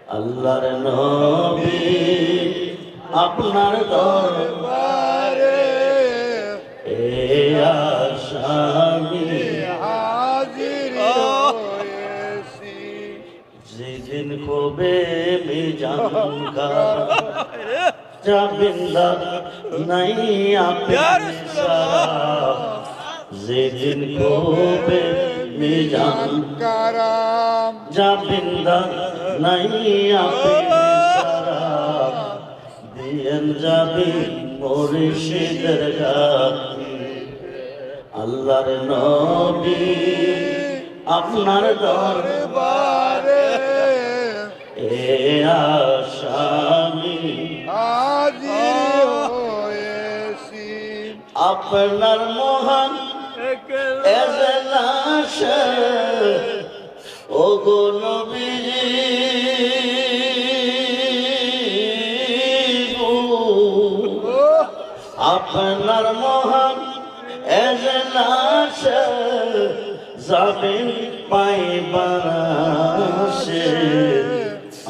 আল্লাহর নবী আপনার দরবারে এ আসামি হাজির হয়েছি। যেদিন কবে মিজান কা যাবিন্দা নাই আপনি সারা, যেদিন কবে মিজান কারাম যাবিন্দা নাই আপনি সারা, দিয়েন যাবি মুর্শিদের গাতি। আল্লাহর নবী আপনার দরবারে এ আসামি হাজির হয়েছি। আপনার মহান এজলাস ও গো নবীজি, আপনার মহান এজলাস যাবেন পাইবার সে,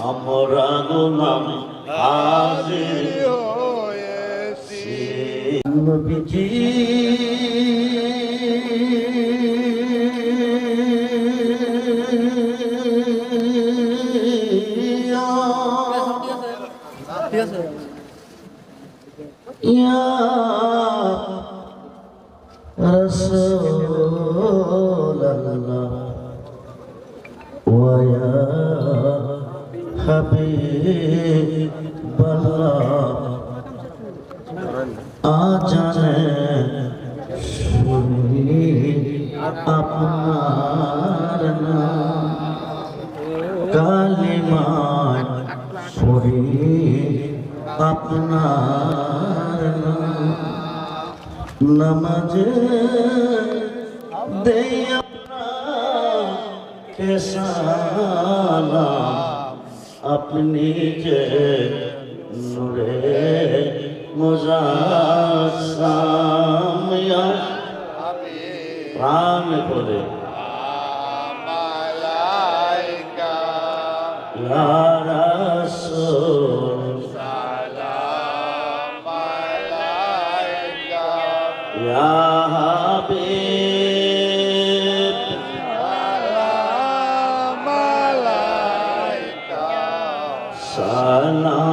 আমরা গোলাম হাজির হয়েছি। নবীজি ইয়া রাসূলুল্লাহ ওয়া ইয়া হাবিবাল্লাহ, আজানে শুনি আপনার নাম, কালিমায় পড়ি আপনার নাম, নামাজে দেই আপনাকে সালাম, আপনি যে নূরে মুজাসসাম ইয়া প্রাণ করে মালাইকা ইয়া রাসূল সালাম মালাইকা ইয়া হাবিব সালাম মালাইকা সালাম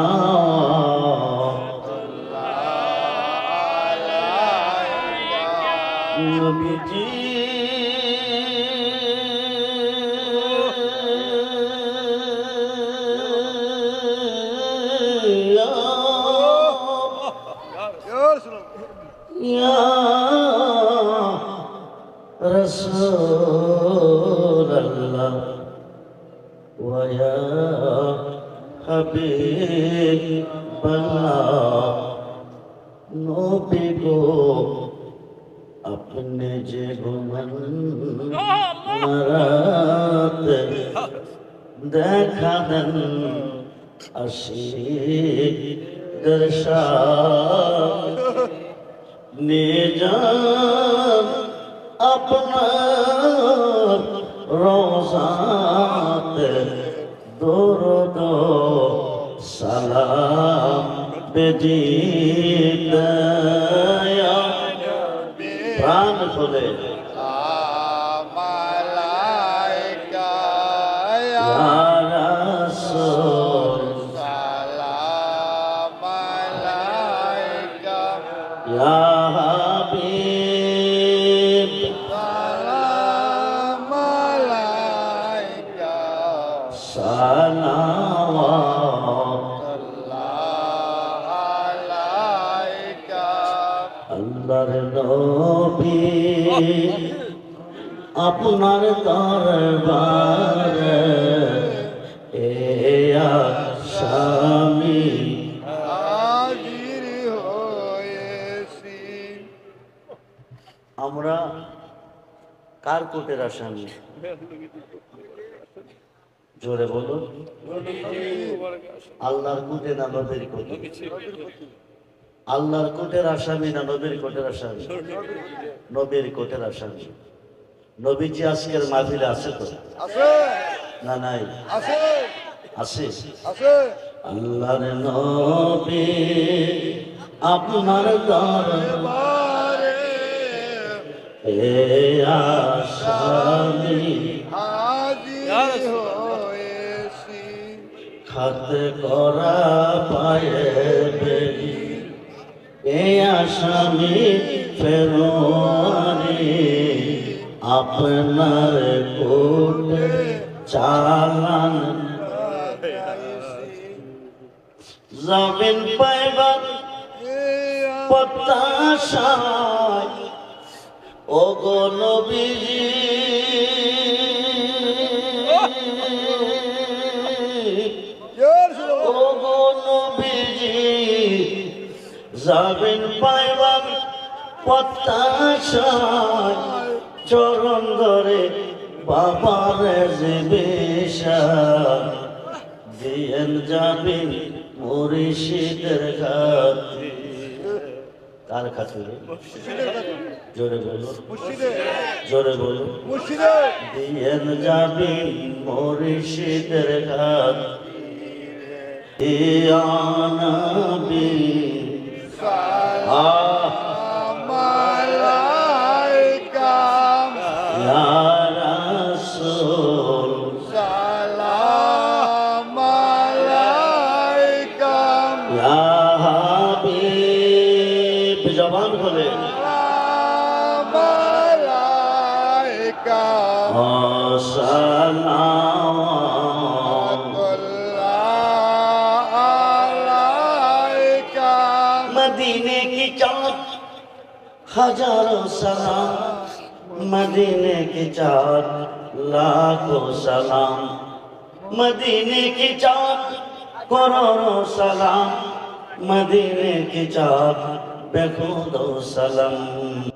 নবীজি। ইয়া রাসূলুল্লাহ ওয়া ইয়া হাবিবাল্লাহ, নবী গো আপনি যে ঘুমান রাতে দেখা দেন আশিকদের সাথ, নিয়ে যান আপনার রওজাতে দরুদ সালাম বেজিত প্রাণ খুলে মালাইকা ইয়া রাসূল সালাম মালাইকা ইয়া হাবিব সালাম মালাইকা সালাওয়াতুল্লাহ আলাইকা। আল্লাহর নবী আপনার দরবারে এ আসামি হাজির হয়েছি। আমরা কার কোটের আসামি? জোরে বলো। আল্লাহর কোটে না নবীর কোটে? আল্লাহর কোটের আসামি না নবীর কোটের আসামি? নবীর কোটের আসামি। নবীজি আজকের মাহফিলে আছে তো? আছে না? নাই? আছে। আছে আছে আল্লাহর নবী আপনার দরবারে এ আসামি হাজির হয়েছি খাতে করা পায়ে বেরি এ আসামি ফেরোয়ারি আপনার কোটে চালান জমিন পাইবার প্রত্যাশায় ও গো নবীজি ও গো নবীজি জমিন পাইবার প্রত্যাশায় চরণ ধরে বাবার জীবেশা দিয়েন যাবেন মুর্শিদের খাতে কার খাতিরে জোরে বলো জোরে বলো দিয়েন যাবেন মুর্শিদের খাতে নবী জবান খুলে मदीने की चाँद हजारों सलाम मदीने की चाँद लाखों सलाम मदीने की चाँद करोड़ों सलाम मदीने की चाँद बेखुदो सलाम।